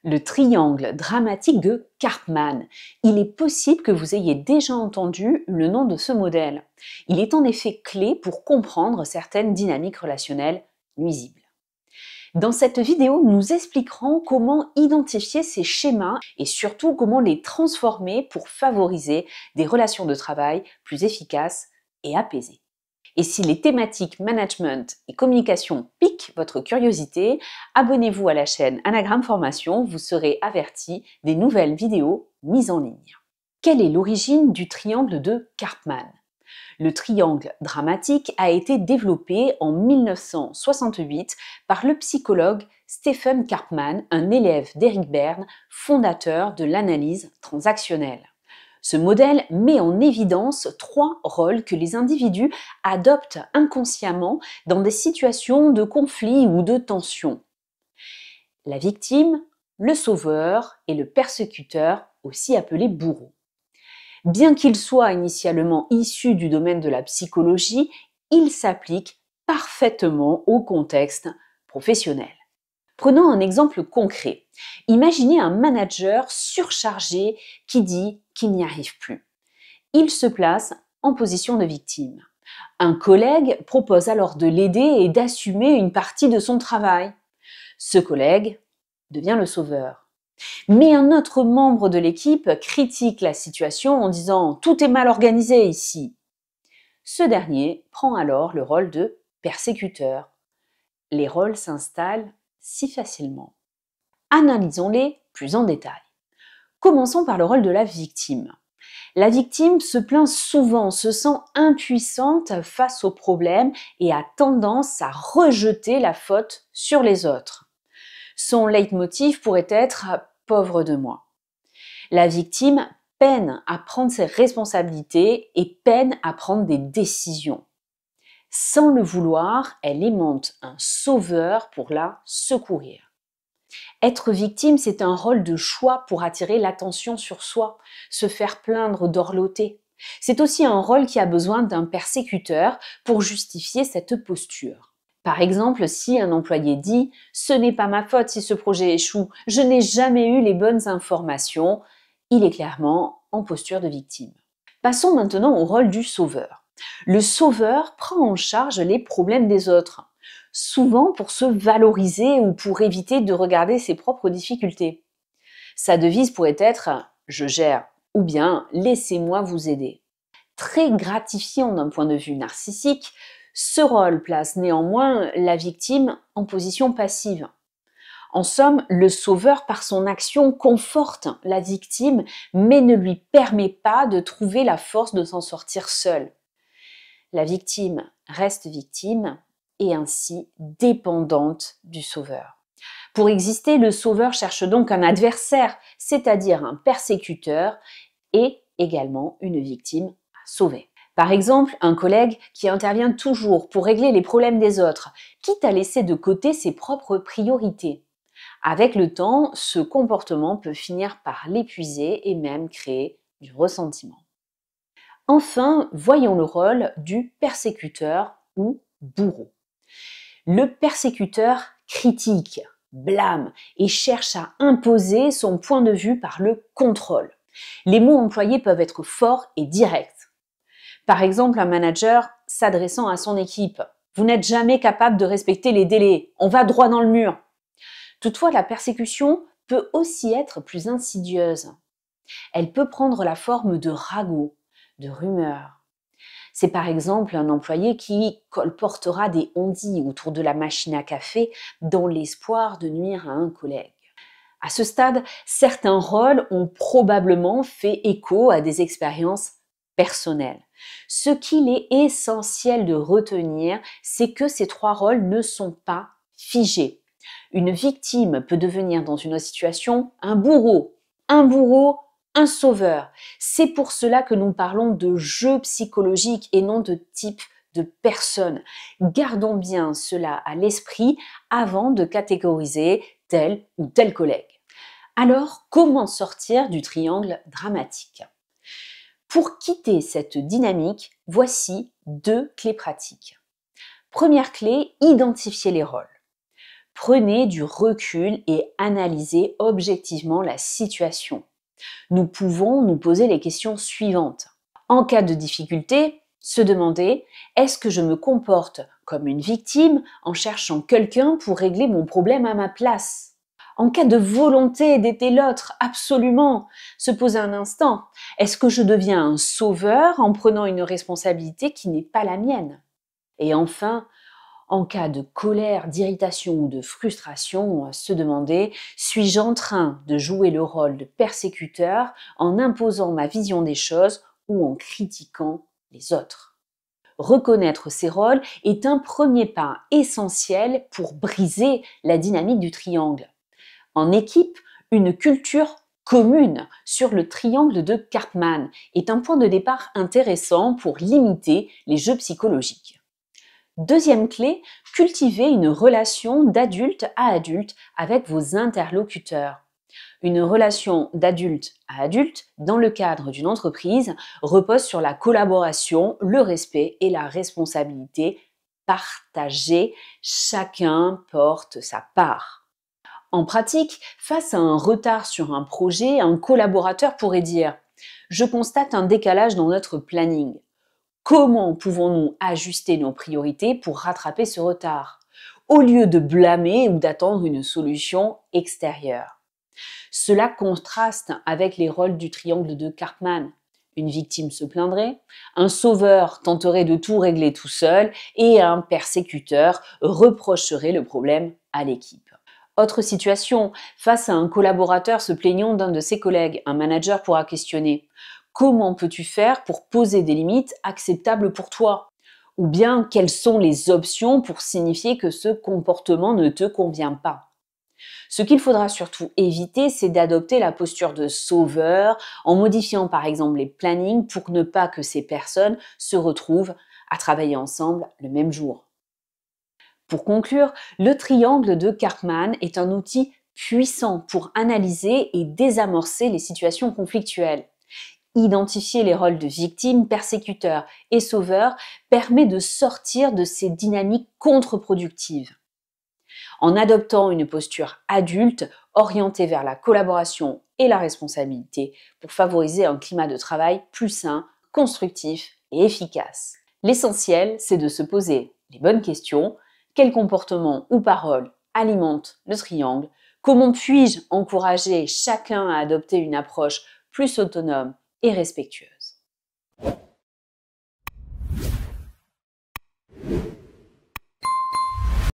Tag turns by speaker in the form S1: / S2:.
S1: Le triangle dramatique de Karpman. Il est possible que vous ayez déjà entendu le nom de ce modèle. Il est en effet clé pour comprendre certaines dynamiques relationnelles nuisibles. Dans cette vidéo, nous expliquerons comment identifier ces schémas et surtout comment les transformer pour favoriser des relations de travail plus efficaces et apaisées. Et si les thématiques management et communication piquent votre curiosité, abonnez-vous à la chaîne Anagramme Formation, vous serez averti des nouvelles vidéos mises en ligne. Quelle est l'origine du triangle de Karpman? Le triangle dramatique a été développé en 1968 par le psychologue Stephen Karpman, un élève d'Eric Berne, fondateur de l'analyse transactionnelle. Ce modèle met en évidence 3 rôles que les individus adoptent inconsciemment dans des situations de conflit ou de tension. La victime, le sauveur et le persécuteur, aussi appelé bourreau. Bien qu'il soit initialement issu du domaine de la psychologie, il s'applique parfaitement au contexte professionnel. Prenons un exemple concret. Imaginez un manager surchargé qui dit qu'il n'y arrive plus. Il se place en position de victime. Un collègue propose alors de l'aider et d'assumer une partie de son travail. Ce collègue devient le sauveur. Mais un autre membre de l'équipe critique la situation en disant « Tout est mal organisé ici ». Ce dernier prend alors le rôle de persécuteur. Les rôles s'installent si facilement. Analysons-les plus en détail. Commençons par le rôle de la victime. La victime se plaint souvent, se sent impuissante face aux problèmes et a tendance à rejeter la faute sur les autres. Son leitmotiv pourrait être « pauvre de moi ». La victime peine à prendre ses responsabilités et peine à prendre des décisions. Sans le vouloir, elle aimante un sauveur pour la secourir. Être victime, c'est un rôle de choix pour attirer l'attention sur soi, se faire plaindre dorloter. C'est aussi un rôle qui a besoin d'un persécuteur pour justifier cette posture. Par exemple, si un employé dit « Ce n'est pas ma faute si ce projet échoue, je n'ai jamais eu les bonnes informations », il est clairement en posture de victime. Passons maintenant au rôle du sauveur. Le sauveur prend en charge les problèmes des autres, souvent pour se valoriser ou pour éviter de regarder ses propres difficultés. Sa devise pourrait être « Je gère » ou bien « Laissez-moi vous aider ». Très gratifiant d'un point de vue narcissique, ce rôle place néanmoins la victime en position passive. En somme, le sauveur, par son action, conforte la victime, mais ne lui permet pas de trouver la force de s'en sortir seule. La victime reste victime et ainsi dépendante du sauveur. Pour exister, le sauveur cherche donc un adversaire, c'est-à-dire un persécuteur et également une victime à sauver. Par exemple, un collègue qui intervient toujours pour régler les problèmes des autres, quitte à laisser de côté ses propres priorités. Avec le temps, ce comportement peut finir par l'épuiser et même créer du ressentiment. Enfin, voyons le rôle du persécuteur ou bourreau. Le persécuteur critique, blâme et cherche à imposer son point de vue par le contrôle. Les mots employés peuvent être forts et directs. Par exemple, un manager s'adressant à son équipe « Vous n'êtes jamais capable de respecter les délais, on va droit dans le mur ». Toutefois, la persécution peut aussi être plus insidieuse. Elle peut prendre la forme de ragots, de rumeurs. C'est par exemple un employé qui colportera des on-dit autour de la machine à café dans l'espoir de nuire à un collègue. À ce stade, certains rôles ont probablement fait écho à des expériences personnelles. Ce qu'il est essentiel de retenir, c'est que ces 3 rôles ne sont pas figés. Une victime peut devenir dans une situation un bourreau, un sauveur. C'est pour cela que nous parlons de jeu psychologique et non de type de personne. Gardons bien cela à l'esprit avant de catégoriser tel ou tel collègue. Alors, comment sortir du triangle dramatique? Pour quitter cette dynamique, voici 2 clés pratiques. Première clé, identifier les rôles. Prenez du recul et analysez objectivement la situation. Nous pouvons nous poser les questions suivantes. En cas de difficulté, se demander: est-ce que je me comporte comme une victime en cherchant quelqu'un pour régler mon problème à ma place? En cas de volonté d'aider l'autre, absolument, se poser un instant: est-ce que je deviens un sauveur en prenant une responsabilité qui n'est pas la mienne? Et enfin, en cas de colère, d'irritation ou de frustration, se demander: suis-je en train de jouer le rôle de persécuteur en imposant ma vision des choses ou en critiquant les autres? Reconnaître ces rôles est un premier pas essentiel pour briser la dynamique du triangle. En équipe, une culture commune sur le triangle de Karpman est un point de départ intéressant pour limiter les jeux psychologiques. Deuxième clé, cultivez une relation d'adulte à adulte avec vos interlocuteurs. Une relation d'adulte à adulte, dans le cadre d'une entreprise, repose sur la collaboration, le respect et la responsabilité partagée. Chacun porte sa part. En pratique, face à un retard sur un projet, un collaborateur pourrait dire: je constate un décalage dans notre planning. Comment pouvons-nous ajuster nos priorités pour rattraper ce retard, au lieu de blâmer ou d'attendre une solution extérieure? Cela contraste avec les rôles du triangle de Karpman. Une victime se plaindrait, un sauveur tenterait de tout régler tout seul et un persécuteur reprocherait le problème à l'équipe. Autre situation, face à un collaborateur se plaignant d'un de ses collègues, un manager pourra questionner: comment peux-tu faire pour poser des limites acceptables pour toi? Ou bien, quelles sont les options pour signifier que ce comportement ne te convient pas? Ce qu'il faudra surtout éviter, c'est d'adopter la posture de sauveur en modifiant par exemple les plannings pour ne pas que ces personnes se retrouvent à travailler ensemble le même jour. Pour conclure, le triangle de Karpman est un outil puissant pour analyser et désamorcer les situations conflictuelles. Identifier les rôles de victime, persécuteur et sauveur permet de sortir de ces dynamiques contre-productives. En adoptant une posture adulte, orientée vers la collaboration et la responsabilité pour favoriser un climat de travail plus sain, constructif et efficace. L'essentiel, c'est de se poser les bonnes questions. Quels comportements ou paroles alimentent le triangle? Comment puis-je encourager chacun à adopter une approche plus autonome et respectueuse?